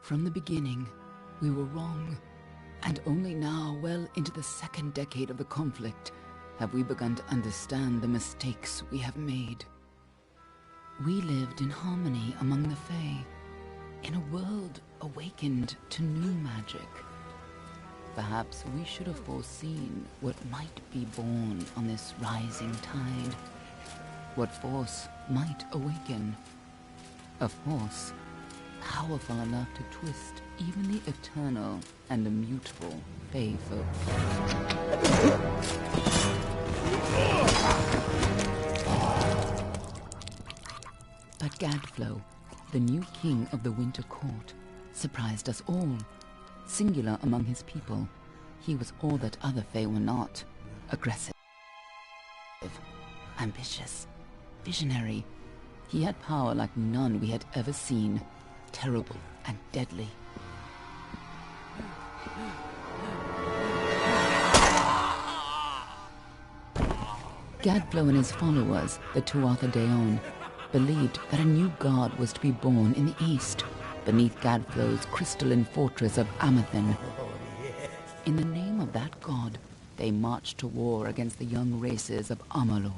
From the beginning, we were wrong. And only now, well into the second decade of the conflict, have we begun to understand the mistakes we have made. We lived in harmony among the Fae, in a world awakened to new magic. Perhaps we should have foreseen what might be born on this rising tide. What force might awaken. A force powerful enough to twist even the eternal and immutable Fae folk. But Gadflow, the new king of the Winter Court, surprised us all. Singular among his people, he was all that other Fae were not. Aggressive, ambitious, visionary. He had power like none we had ever seen, terrible and deadly. Gadflow and his followers, the Tuatha Deon, believed that a new god was to be born in the east, beneath Gadflow's crystalline fortress of Amathen. In the name of that god, they marched to war against the young races of Amalur.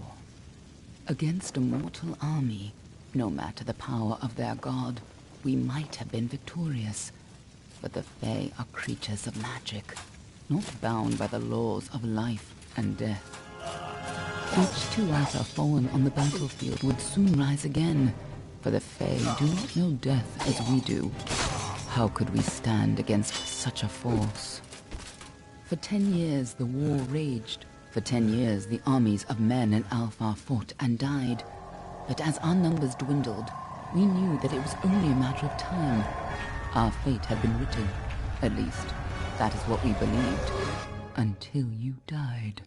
Against a mortal army, no matter the power of their god, we might have been victorious. But the Fae are creatures of magic, not bound by the laws of life and death. Each Tuatha fallen on the battlefield would soon rise again, for the Fae do not know death as we do. How could we stand against such a force? For 10 years the war raged. For 10 years the armies of Men and Alpha fought and died. But as our numbers dwindled, we knew that it was only a matter of time. Our fate had been written. At least, that is what we believed. Until you died.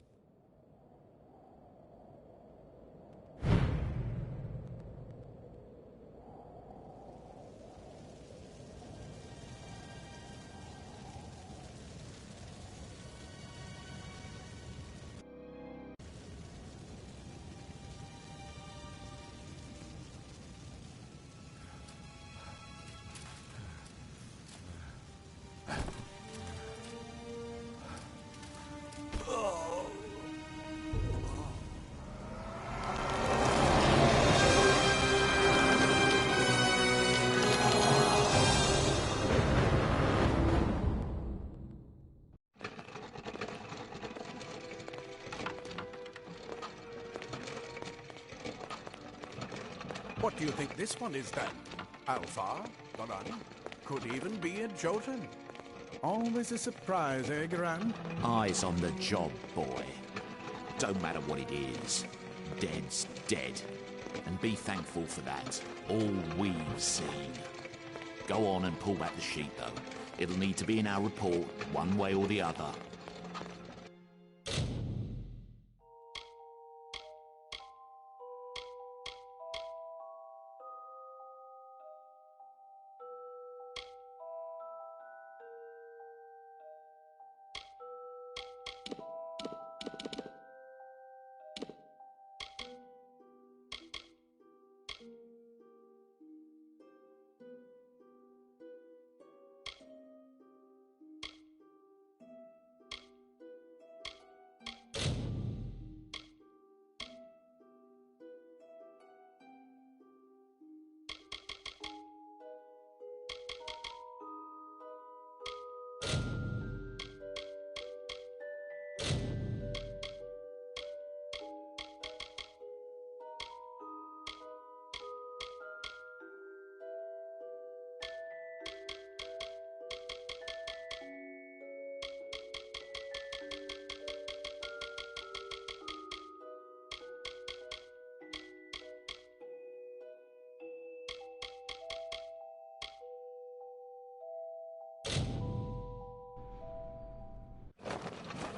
What do you think this one is then? Alpha? Garan? Could even be a Jotun. Always a surprise, eh, Garan? Eyes on the job, boy. Don't matter what it is. Dead's dead. And be thankful for that. All we've seen. Go on and pull back the sheet, though. It'll need to be in our report, one way or the other.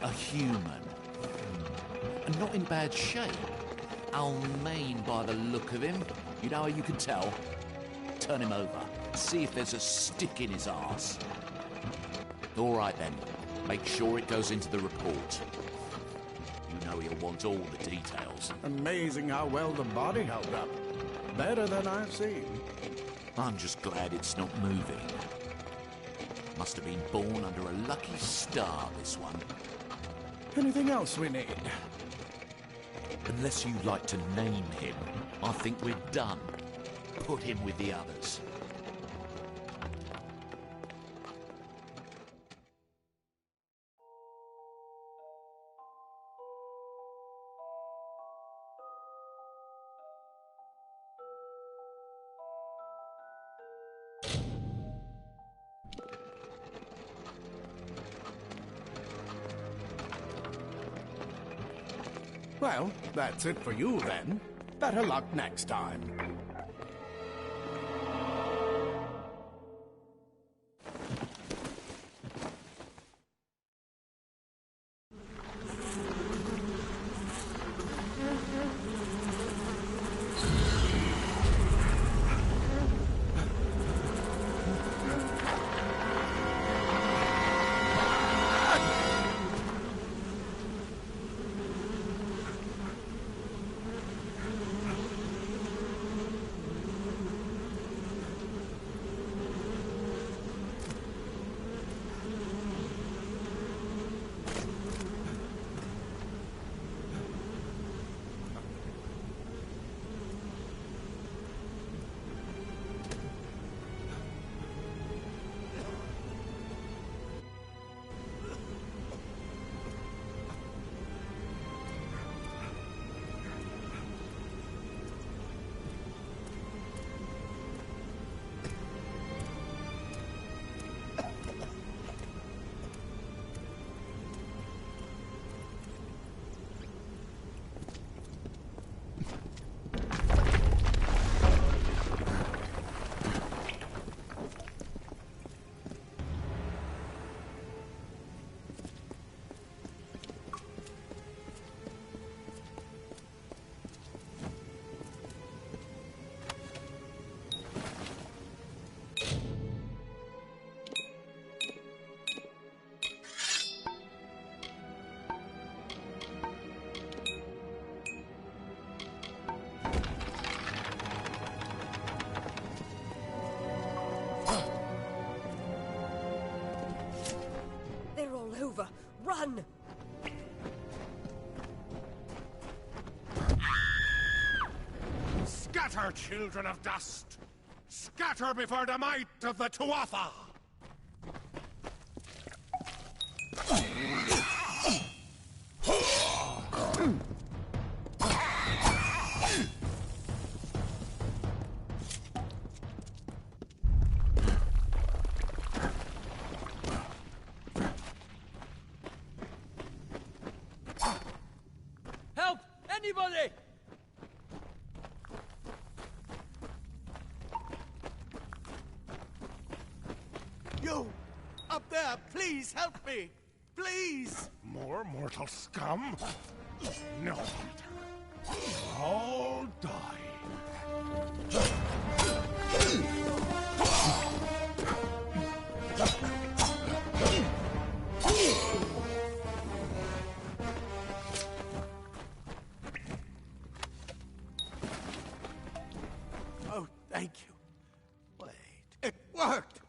A human. And not in bad shape. Almain by the look of him. You know how you can tell? Turn him over. See if there's a stick in his arse. All right then. Make sure it goes into the report. You know he'll want all the details. Amazing how well the body held up. Better than I've seen. I'm just glad it's not moving. Must have been born under a lucky star, this one. Anything else we need? Unless you'd like to name him, I think we're done. Put him with the others. Well, that's it for you then. Better luck next time. Over! Run! Scatter, children of dust! Scatter before the might of the Tuatha! Anybody! You! Up there, please help me! Please! More mortal scum? No matter. All die. Oh, thank you. Wait, it worked!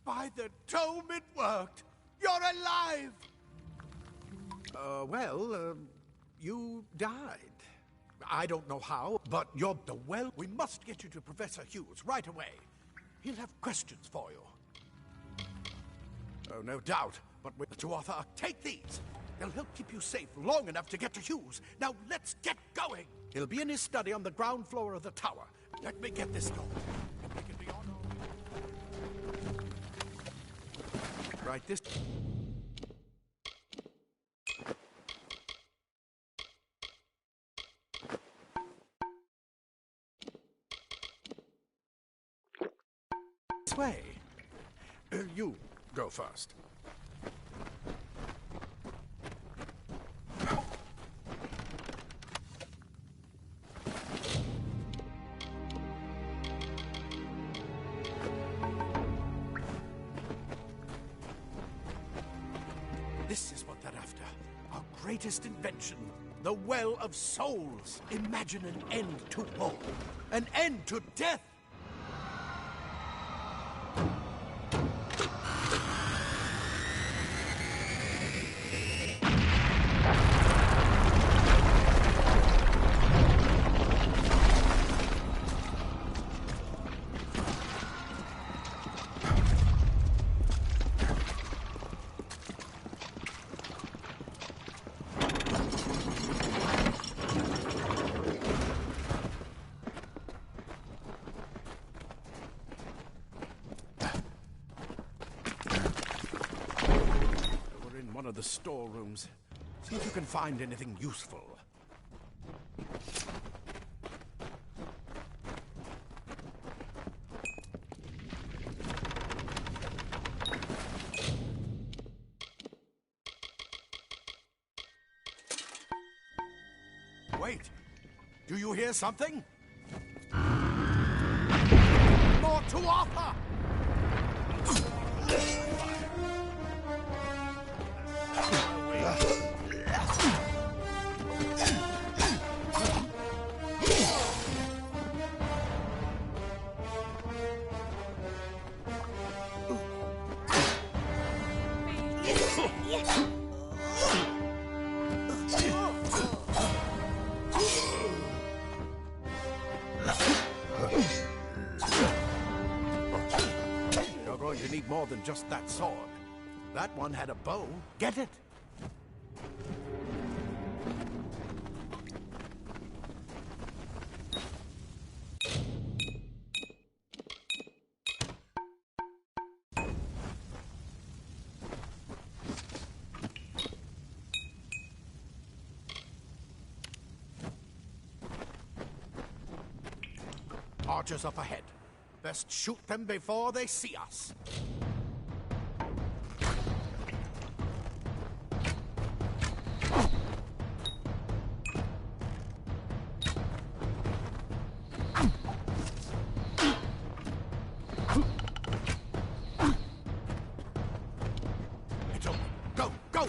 By the tome, it worked! You're alive! You died. I don't know how, but you're the well. We must get you to Professor Hughes right away. He'll have questions for you. Oh, no doubt. But with the Tuatha, take these. They'll help keep you safe long enough to get to Hughes. Now, let's get going. He'll be in his study on the ground floor of the tower. Let me get this going. We can be on. Right, this... This way. You go first. This is what they're after. Our greatest invention. The Well of Souls. Imagine an end to war. An end to death. one of the storerooms. See if you can find anything useful. Wait! Do you hear something? More to offer! You're going to need more than just that sword. That one had a bow. Get it? Archers up ahead. Best shoot them before they see us. It's over. Go, go!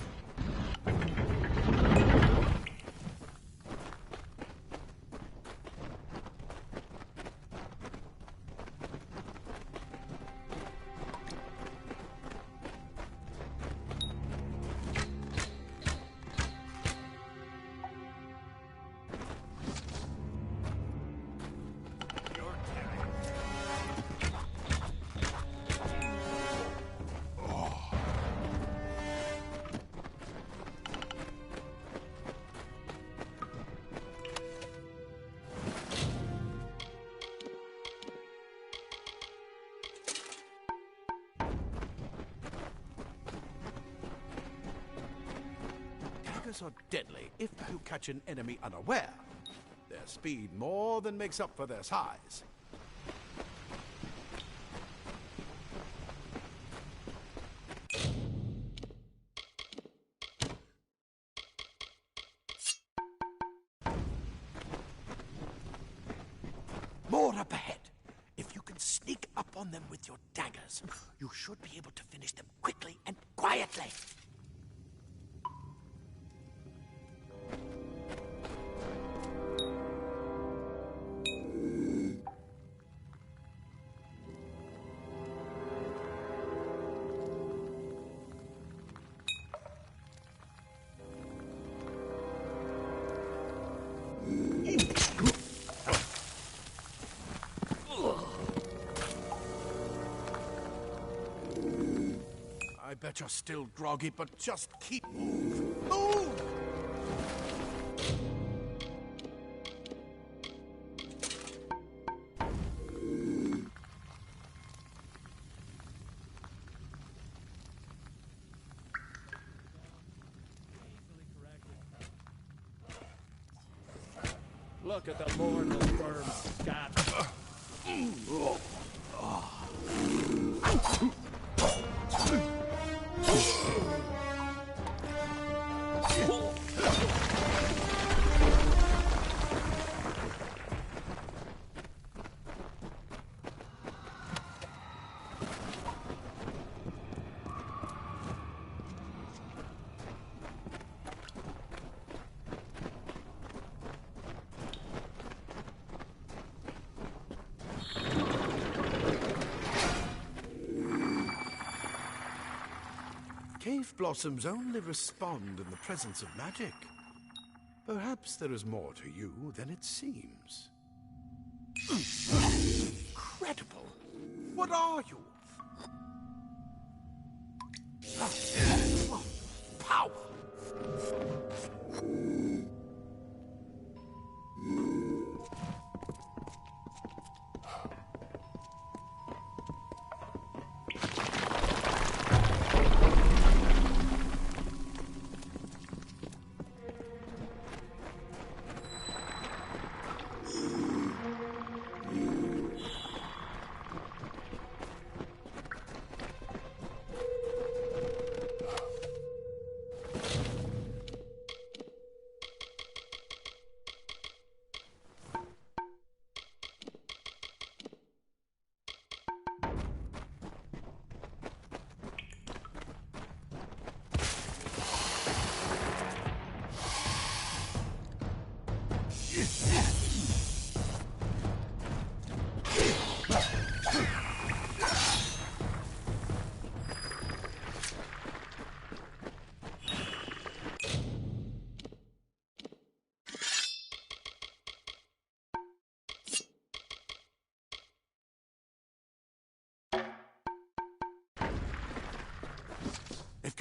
Daggers are deadly if you catch an enemy unaware. Their speed more than makes up for their size. More up ahead. If you can sneak up on them with your daggers, you should be able to finish them quickly and quietly. I bet you're still groggy, but just keep moving. Move! Look at the Lord of Worms, God. Cave blossoms only respond in the presence of magic. Perhaps there is more to you than it seems. Incredible! What are you? Power!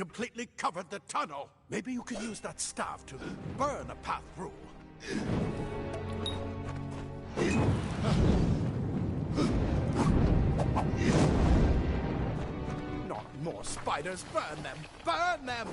completely covered the tunnel. Maybe you can use that staff to burn a path through. Not more spiders. Burn them. Burn them!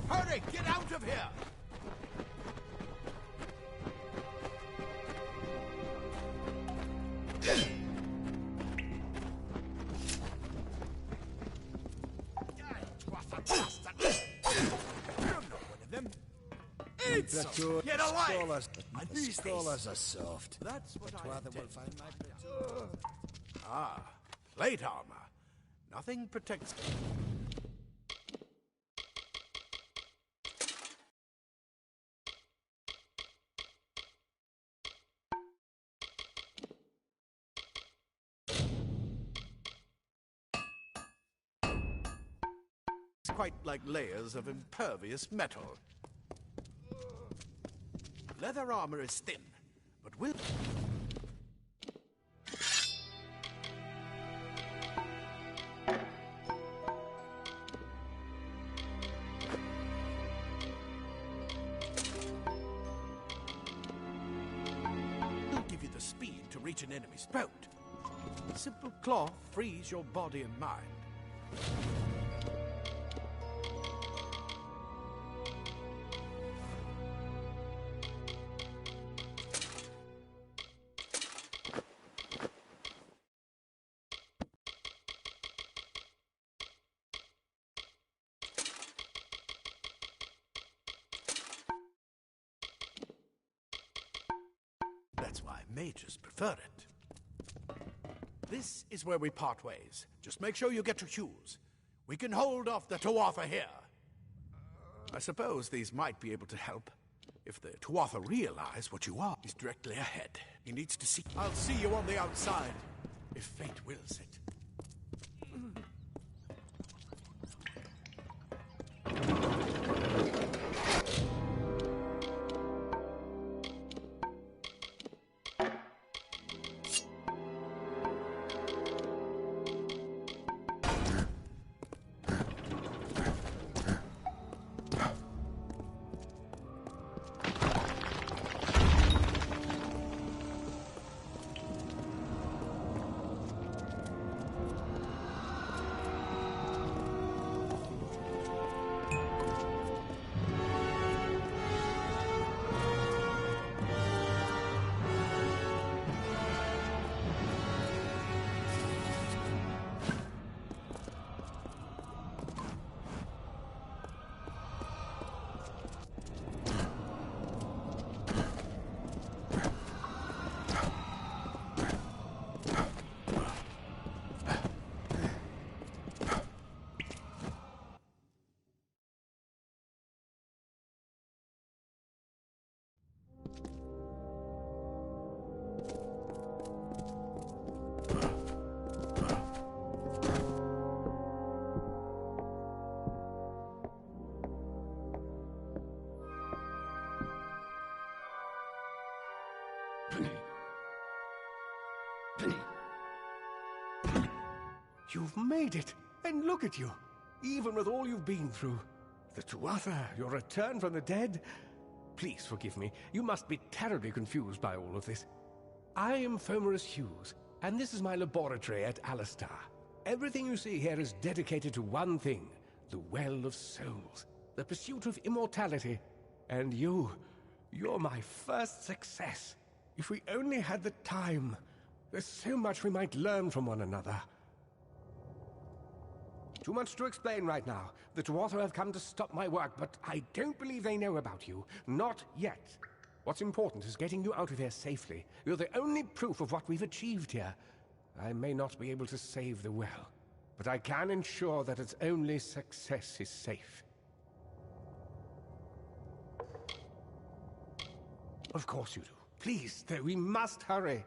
Hurry! Get out of here! Get away! Scholars are soft. That's what I Will intend. find my platoon. Ah, plate armor. Nothing protects me. It's quite like layers of impervious metal. Leather armor is thin, but will... will give you the speed to reach an enemy's boat. Simple cloth frees your body and mind. That's why mages prefer it. This is where we part ways. Just make sure you get to Hughes. We can hold off the Tuatha here. I suppose these might be able to help. If the Tuatha realize what you are, he's directly ahead. He needs to see... I'll see you on the outside, if fate wills it. You've made it, and look at you, even with all you've been through. The Tuatha, your return from the dead. Please forgive me, you must be terribly confused by all of this. I am Fomerus Hughes, and this is my laboratory at Alistar. Everything you see here is dedicated to one thing, the Well of Souls, the pursuit of immortality. And you're my first success. If we only had the time, there's so much we might learn from one another. Too much to explain right now. The Tuatha have come to stop my work, but I don't believe they know about you. Not yet. What's important is getting you out of here safely. You're the only proof of what we've achieved here. I may not be able to save the well, but I can ensure that its only success is safe. Of course you do. Please, though, we must hurry.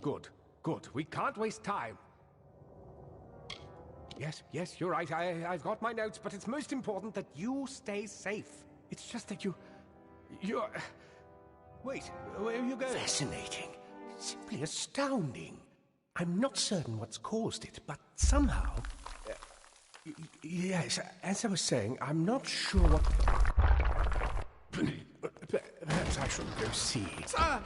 Good, good. We can't waste time. Yes, you're right. I've got my notes, but it's most important that you stay safe. It's just that you're... Wait, where are you going? Fascinating. Simply astounding. I'm not certain what's caused it, but somehow... yes, as I was saying, I'm not sure what... Perhaps I should go see. Sir!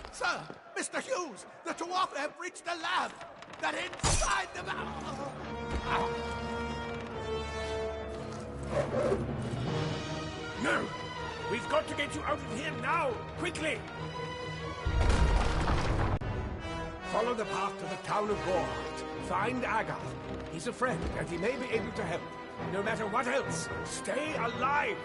Mr. Hughes! The Tuatha have reached the lab! They're inside the No! We've got to get you out of here now! Quickly! Follow the path to the town of Gorhart. Find Agar. He's a friend, and he may be able to help. No matter what else, stay alive!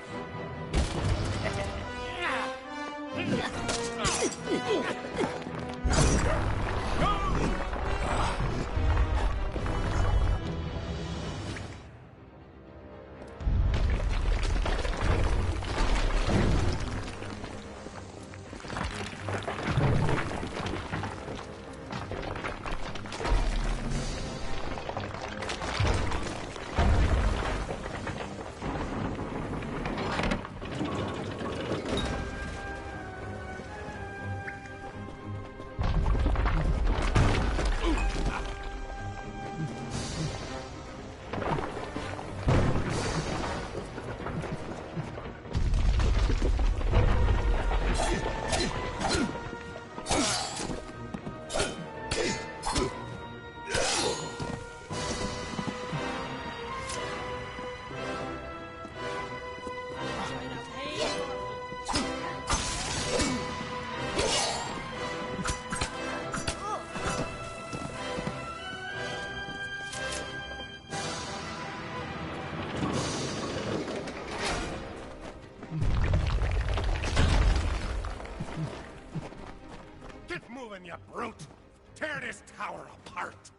You brute! Tear this tower apart!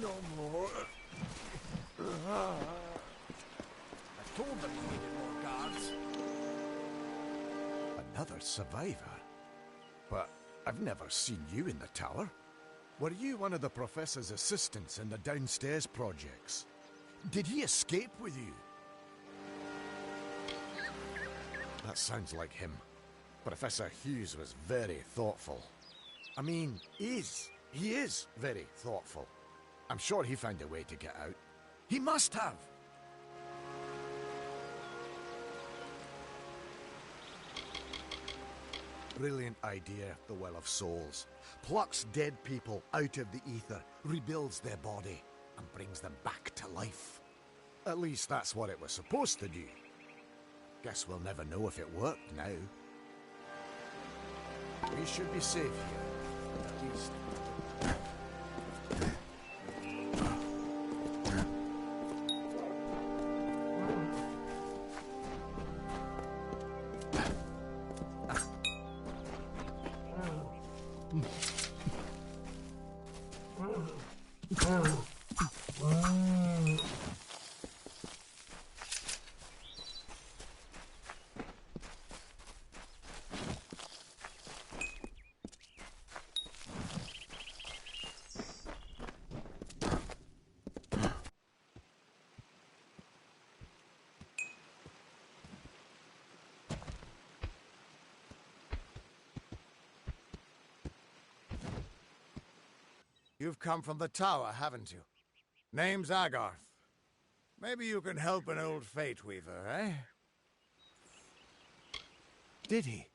No more. I told them we needed more guards. Another survivor? But I've never seen you in the tower. Were you one of the Professor's assistants in the downstairs projects? Did he escape with you? That sounds like him. Professor Hughes was very thoughtful. I mean, he is very thoughtful. I'm sure he found a way to get out. He must have! Brilliant idea, the Well of Souls. Plucks dead people out of the ether, rebuilds their body, and brings them back to life. At least that's what it was supposed to do. Guess we'll never know if it worked now. We should be safe here, at least. You've come from the tower, haven't you? Name's Agarth. Maybe you can help an old Fate Weaver, eh? Did he?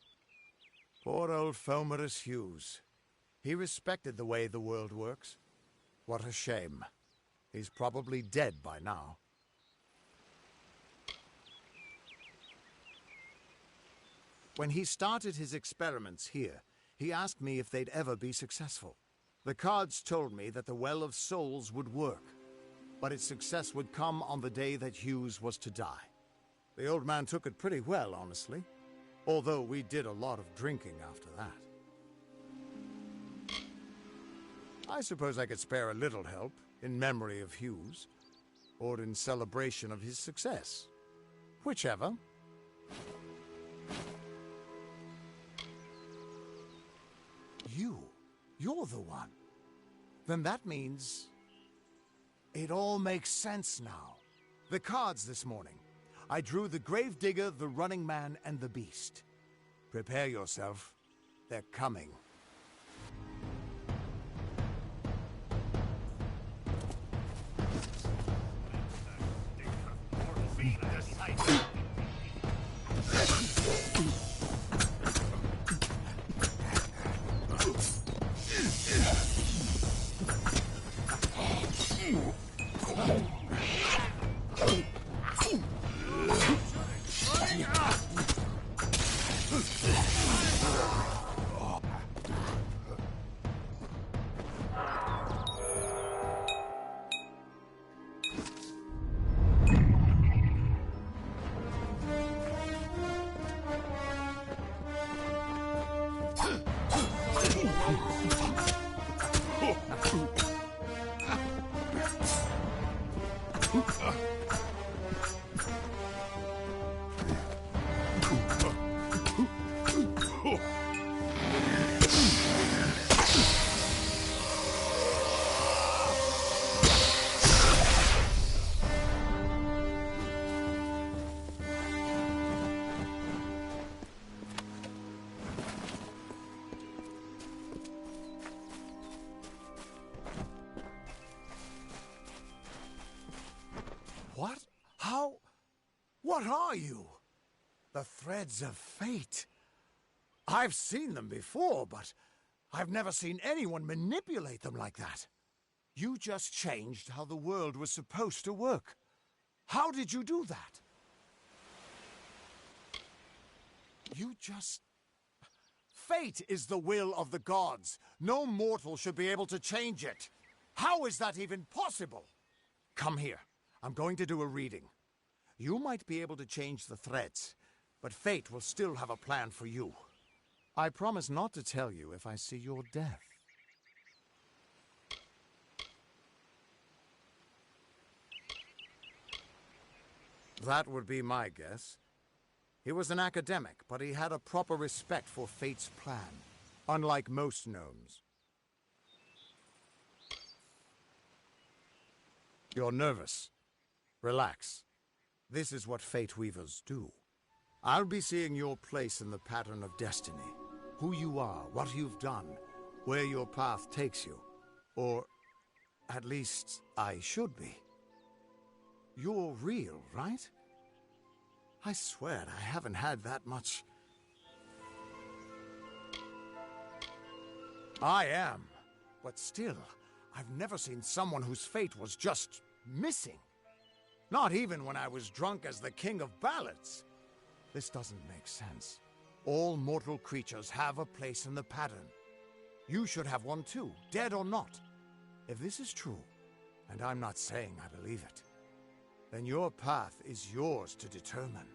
Poor old Fomerus Hughes. He respected the way the world works. What a shame. He's probably dead by now. When he started his experiments here, he asked me if they'd ever be successful. The cards told me that the Well of Souls would work, but its success would come on the day that Hughes was to die. The old man took it pretty well, honestly, although we did a lot of drinking after that. I suppose I could spare a little help in memory of Hughes, or in celebration of his success. Whichever. You're the one. Then that means it all makes sense now. The cards this morning. I drew the Gravedigger, the Running Man, and the Beast. Prepare yourself. They're coming. What? How? What are you? The threads of fate. I've seen them before, but I've never seen anyone manipulate them like that. You just changed how the world was supposed to work. How did you do that? You just... Fate is the will of the gods. No mortal should be able to change it. How is that even possible? Come here. I'm going to do a reading. You might be able to change the threads, but fate will still have a plan for you. I promise not to tell you if I see your death. That would be my guess. He was an academic, but he had a proper respect for fate's plan, unlike most gnomes. You're nervous. Relax. This is what fate weavers do. I'll be seeing your place in the pattern of destiny. Who you are, what you've done, where your path takes you. Or, at least, I should be. You're real, right? I swear I haven't had that much... I am. But still, I've never seen someone whose fate was just missing. Not even when I was drunk as the king of ballads. This doesn't make sense. All mortal creatures have a place in the pattern. You should have one too, dead or not. If this is true, and I'm not saying I believe it, then your path is yours to determine.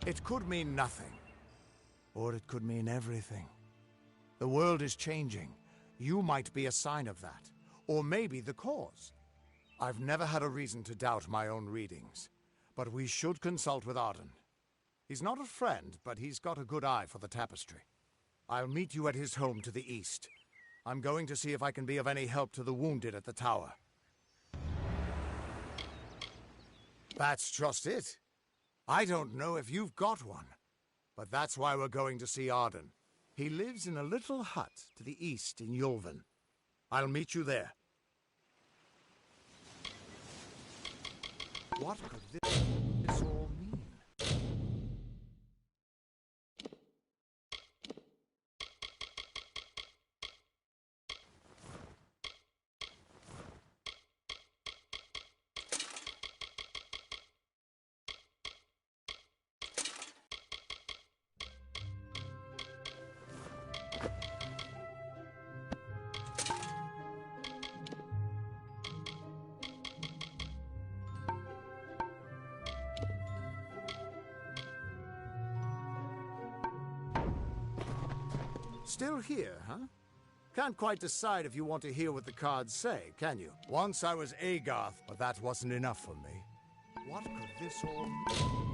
It could mean nothing, or it could mean everything. The world is changing. You might be a sign of that, or maybe the cause. I've never had a reason to doubt my own readings, but we should consult with Arden. He's not a friend, but he's got a good eye for the tapestry. I'll meet you at his home to the east. I'm going to see if I can be of any help to the wounded at the tower. That's just it. I don't know if you've got one, but that's why we're going to see Arden. He lives in a little hut to the east in Yulven. I'll meet you there. What could this all mean? Still here, huh? Can't quite decide if you want to hear what the cards say, can you? Once I was Agarth, but that wasn't enough for me. What could this all mean?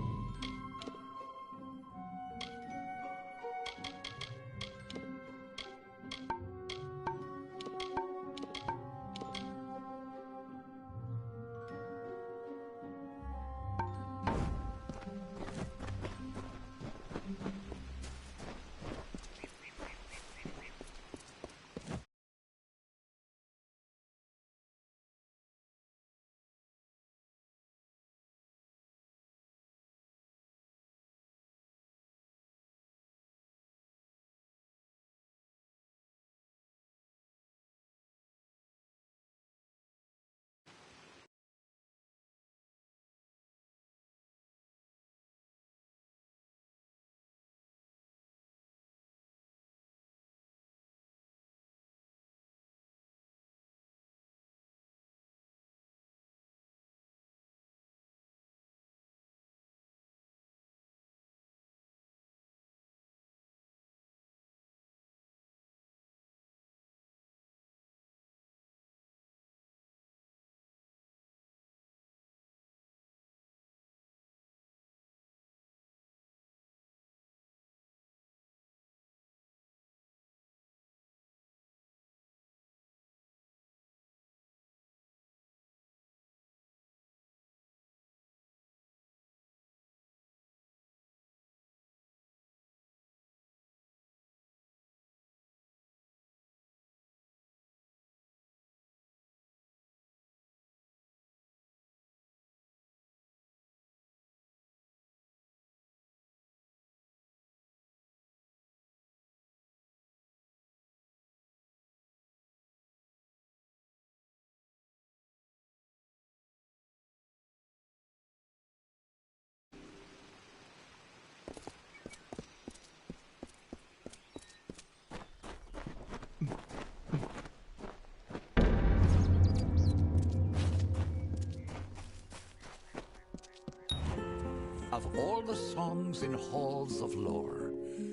Of all the songs in halls of lore,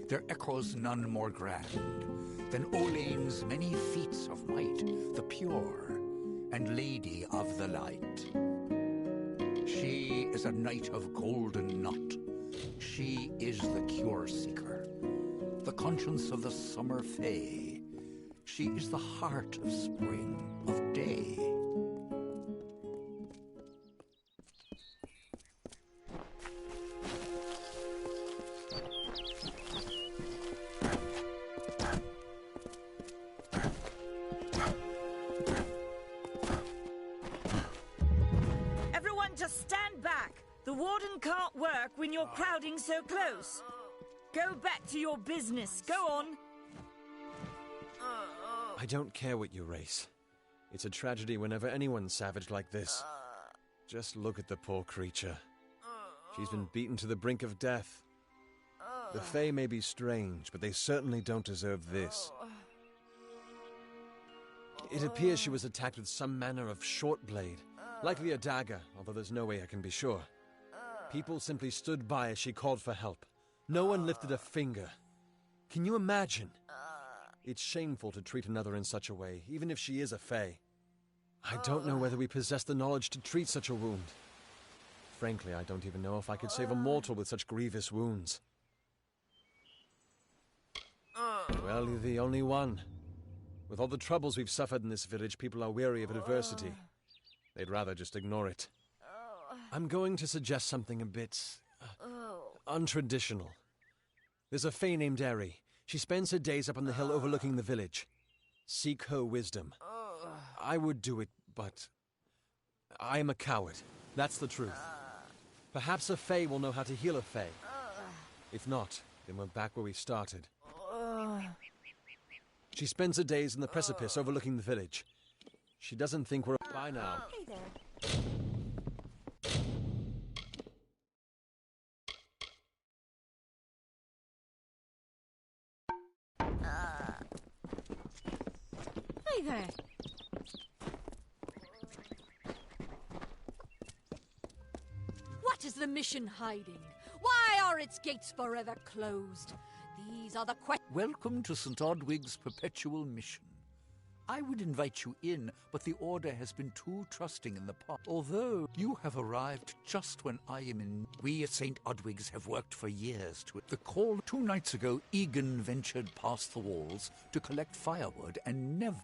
there echoes none more grand than Olane's many feats of might, the pure and lady of the light. She is a knight of golden knot. She is the cure seeker, the conscience of the summer fae. She is the heart of spring, of day. Just stand back. The warden can't work when you're crowding so close. Go back to your business. Go on. I don't care what you race. It's a tragedy whenever anyone's savage like this. Just look at the poor creature. She's been beaten to the brink of death. The Fae may be strange, but they certainly don't deserve this. It appears she was attacked with some manner of short blade. Likely a dagger, although there's no way I can be sure. People simply stood by as she called for help. No one lifted a finger. Can you imagine? It's shameful to treat another in such a way, even if she is a Fae. I don't know whether we possess the knowledge to treat such a wound. Frankly, I don't even know if I could save a mortal with such grievous wounds. Well, you're the only one. With all the troubles we've suffered in this village, people are weary of adversity. They'd rather just ignore it. I'm going to suggest something a bit untraditional. There's a Fae named Eri. She spends her days up on the hill overlooking the village. Seek her wisdom. I would do it, but I am a coward. That's the truth. Perhaps a Fae will know how to heal a Fae. If not, then we're back where we started. She spends her days in the precipice overlooking the village. She doesn't think we're... Bye now. Hey there. Hey there. What is the mission hiding? Why are its gates forever closed? These are the questions. Welcome to St. Odwig's perpetual mission. I would invite you in, but the Order has been too trusting in the past. Although you have arrived just when I am in... We at St. Odwig's have worked for years to... The call 2 nights ago, Egan ventured past the walls to collect firewood and never...